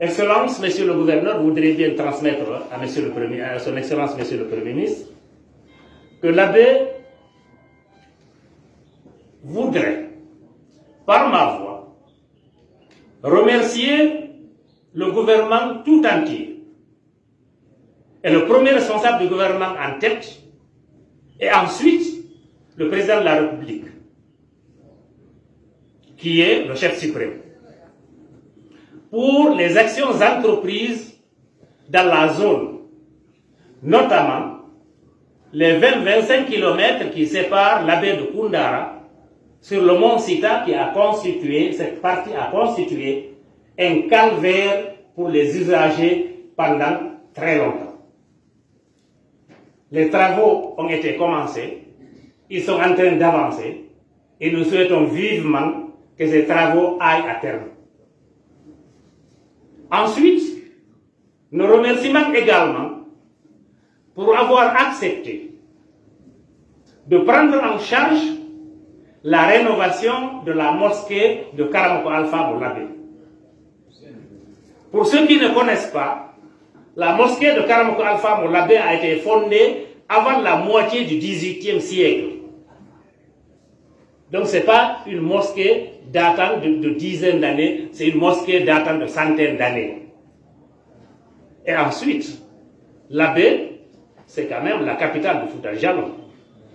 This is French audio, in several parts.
Excellence, Monsieur le Gouverneur, voudrais bien transmettre à Son Excellence, Monsieur le Premier ministre, que l'abbé voudrait, par ma voix, remercier le gouvernement tout entier. Et le premier responsable du gouvernement en tête, et ensuite le président de la République, qui est le chef suprême, pour les actions entreprises dans la zone, notamment les 20-25 km qui séparent la baie de Koundara sur le mont Sita qui a constitué, cette partie a constitué un calvaire pour les usagers pendant très longtemps. Les travaux ont été commencés, ils sont en train d'avancer et nous souhaitons vivement que ces travaux aillent à terme. Ensuite, nos remerciements également pour avoir accepté de prendre en charge la rénovation de la mosquée de Karamoko Alpha Boulabé. Pour ceux qui ne connaissent pas, la mosquée de Karamoko Alpha Boulabé a été fondée avant la moitié du XVIIIe siècle. Donc ce n'est pas une mosquée datant de dizaines d'années, c'est une mosquée datant de centaines d'années. Et ensuite, l'Abbé, c'est quand même la capitale de Fouta Djallon.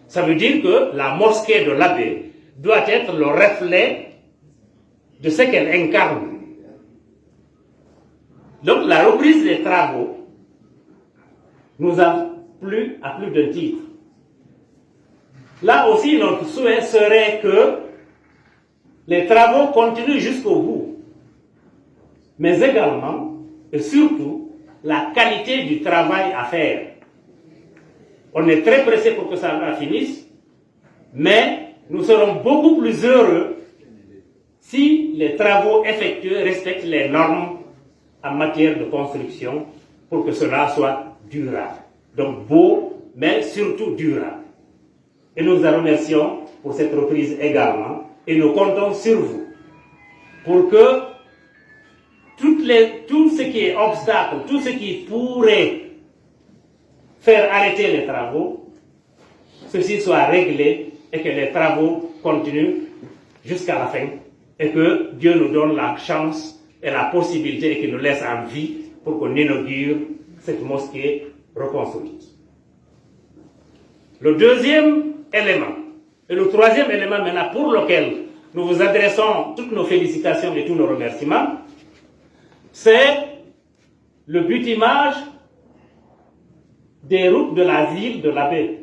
Ça veut dire que la mosquée de l'Abbé doit être le reflet de ce qu'elle incarne. Donc la reprise des travaux nous a plu à plus d'un titre. Là aussi, notre souhait serait que les travaux continuent jusqu'au bout, mais également et surtout la qualité du travail à faire. On est très pressé pour que ça finisse, mais nous serons beaucoup plus heureux si les travaux effectués respectent les normes en matière de construction pour que cela soit durable. Donc beau, mais surtout durable. Et nous vous remercions pour cette reprise également. Et nous comptons sur vous pour que tout ce qui est obstacle, tout ce qui pourrait faire arrêter les travaux, ceci soit réglé et que les travaux continuent jusqu'à la fin. Et que Dieu nous donne la chance et la possibilité et qu'il nous laisse en vie pour qu'on inaugure cette mosquée reconstruite. Le deuxième élément, et le troisième élément maintenant pour lequel nous vous adressons toutes nos félicitations et tous nos remerciements, c'est le butimage des routes de la ville de l'Abbé.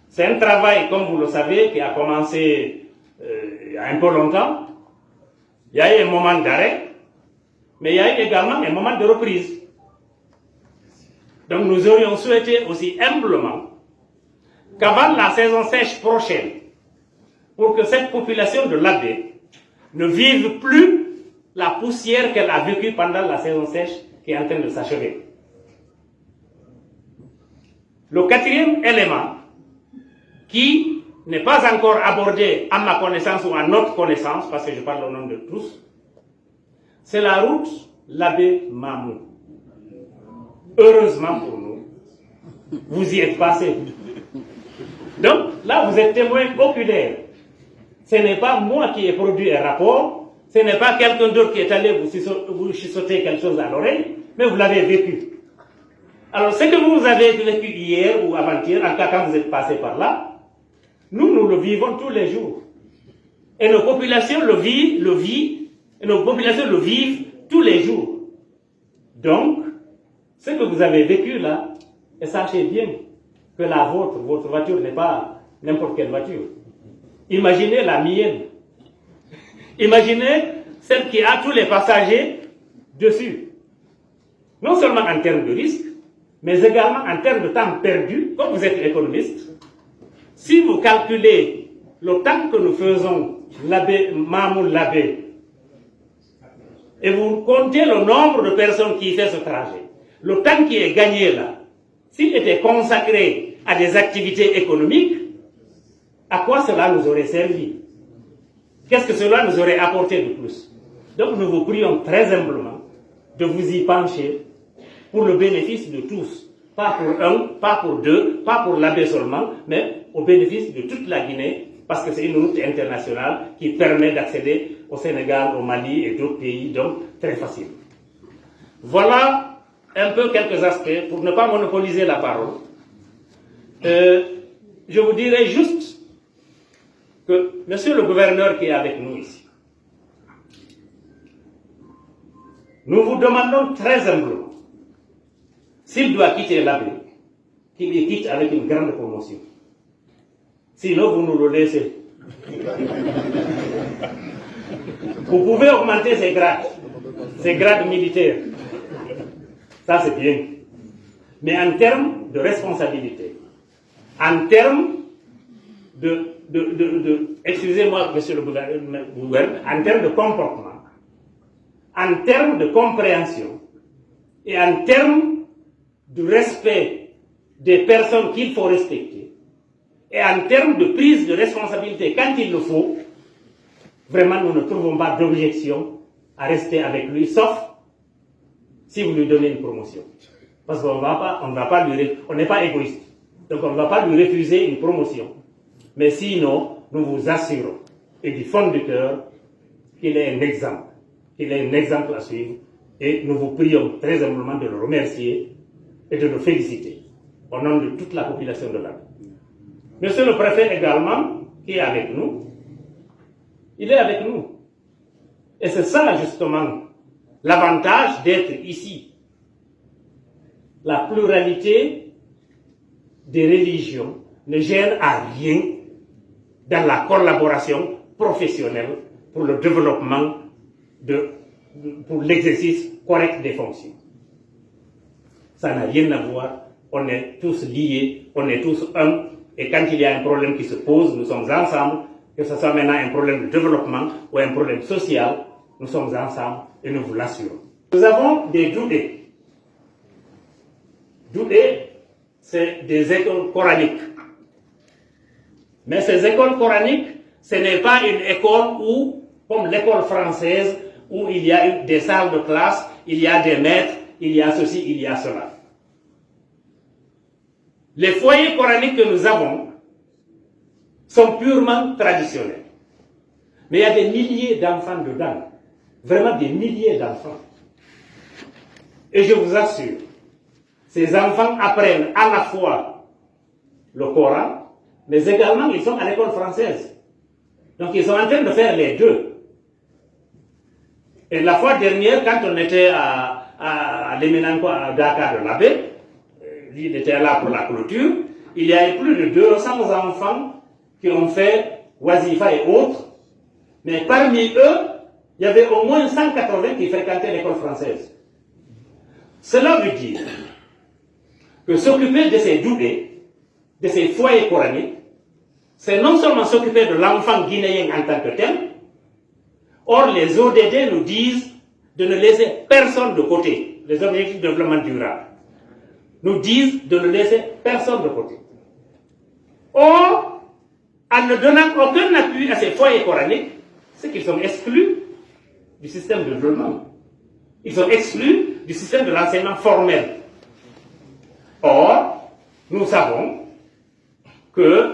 C'est un travail, comme vous le savez, qui a commencé il y a un peu longtemps. Il y a eu un moment d'arrêt, mais il y a eu également un moment de reprise. Donc nous aurions souhaité aussi humblement qu'avant la saison sèche prochaine, pour que cette population de l'Abbé ne vive plus la poussière qu'elle a vécue pendant la saison sèche qui est en train de s'achever. Le quatrième élément, qui n'est pas encore abordé à ma connaissance ou à notre connaissance, parce que je parle au nom de tous, c'est la route l'Abbé-Mamou. Heureusement pour nous, vous y êtes passé. Donc là, vous êtes témoin oculaire. Ce n'est pas moi qui ai produit un rapport, ce n'est pas quelqu'un d'autre qui est allé vous chuchoter quelque chose à l'oreille, mais vous l'avez vécu. Alors, ce que vous avez vécu hier ou avant-hier, en tout cas quand vous êtes passé par là, nous le vivons tous les jours. Et nos populations le vivent tous les jours. Donc, ce que vous avez vécu là, et sachez bien que votre voiture n'est pas n'importe quelle voiture. Imaginez la mienne. Imaginez celle qui a tous les passagers dessus. Non seulement en termes de risque, mais également en termes de temps perdu, comme vous êtes économiste. Si vous calculez le temps que nous faisons Mamou-l'Abbé, et vous comptez le nombre de personnes qui fait ce trajet, le temps qui est gagné là, s'il était consacré à des activités économiques, à quoi cela nous aurait servi? Qu'est-ce que cela nous aurait apporté de plus? Donc nous vous prions très humblement de vous y pencher pour le bénéfice de tous. Pas pour un, pas pour deux, pas pour l'abbé seulement, mais au bénéfice de toute la Guinée, parce que c'est une route internationale qui permet d'accéder au Sénégal, au Mali et d'autres pays, donc très facile. Voilà un peu quelques aspects, pour ne pas monopoliser la parole. Je vous dirais juste que monsieur le gouverneur qui est avec nous ici, nous vous demandons très humblement, s'il doit quitter l'abbé, qu'il y quitte avec une grande promotion. Sinon, vous nous le laissez. Vous pouvez augmenter ses grades militaires. Ça, c'est bien. Mais en termes de responsabilité, en termes excusez-moi, monsieur le gouverneur, en termes de comportement, en termes de compréhension et en termes de respect des personnes qu'il faut respecter, et en termes de prise de responsabilité quand il le faut, vraiment nous ne trouvons pas d'objection à rester avec lui, sauf si vous lui donnez une promotion. Parce qu'on on n'est pas égoïste, donc on ne va pas lui refuser une promotion. Mais sinon, nous vous assurons, et du fond du cœur, qu'il est un exemple à suivre, et nous vous prions très humblement de le remercier et de le féliciter, au nom de toute la population de l'Inde. Monsieur le préfet également, qui est avec nous, il est avec nous. Et c'est ça justement l'avantage d'être ici. La pluralité des religions ne gêne à rien dans la collaboration professionnelle pour le développement, pour l'exercice correct des fonctions. Ça n'a rien à voir, on est tous liés, on est tous un, et quand il y a un problème qui se pose, nous sommes ensemble, que ce soit maintenant un problème de développement ou un problème social, nous sommes ensemble et nous vous l'assurons. Nous avons des doudés. Doudés, c'est des écoles coraniques. Mais ces écoles coraniques, ce n'est pas une école où, comme l'école française, où il y a des salles de classe, il y a des maîtres, il y a ceci, il y a cela. Les foyers coraniques que nous avons sont purement traditionnels. Mais il y a des milliers d'enfants dedans. Vraiment des milliers d'enfants. Et je vous assure, ces enfants apprennent à la fois le Coran, mais également ils sont à l'école française. Donc ils sont en train de faire les deux. Et la fois dernière, quand on était à l'éminent à Dakar de l'abbé, il était là pour la clôture, il y avait plus de 200 enfants qui ont fait Wazifa et autres, mais parmi eux, il y avait au moins 180 qui fréquentaient l'école française. Cela veut dire que s'occuper de ces doudés, de ces foyers coraniques, c'est non seulement s'occuper de l'enfant guinéen en tant que tel. Or, les ODD nous disent de ne laisser personne de côté, les objectifs de développement durable nous disent de ne laisser personne de côté. Or, en ne donnant aucun appui à ces foyers coraniques, c'est qu'ils sont exclus du système de développement. Ils sont exclus du système de l'enseignement formel. Or, nous savons que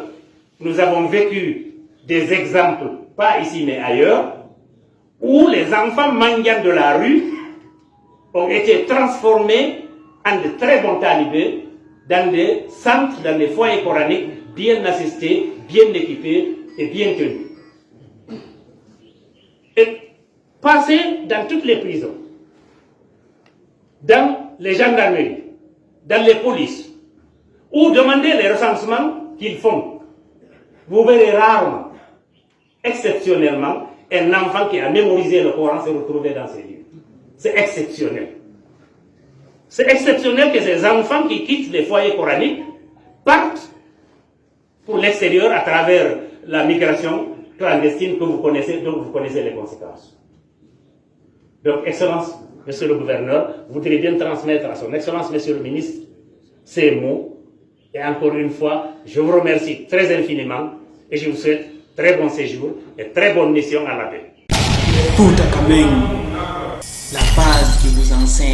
nous avons vécu des exemples, pas ici mais ailleurs, où les enfants mendiants de la rue ont été transformés en de très bons talibés dans des centres, dans des foyers coraniques bien assistés, bien équipés et bien tenus. Et passer dans toutes les prisons, dans les gendarmeries, dans les polices, ou demander les recensements qu'ils font. Vous verrez rarement, exceptionnellement, un enfant qui a mémorisé le Coran se retrouver dans ces lieux. C'est exceptionnel. C'est exceptionnel que ces enfants qui quittent les foyers coraniques partent pour l'extérieur à travers la migration clandestine que vous connaissez, dont vous connaissez les conséquences. Donc, Excellence, Monsieur le Gouverneur, vous voudriez bien transmettre à son Excellence, Monsieur le Ministre, ces mots. Et encore une fois, je vous remercie très infiniment et je vous souhaite très bon séjour et très bonne mission à la paix. la base qui vous enseigne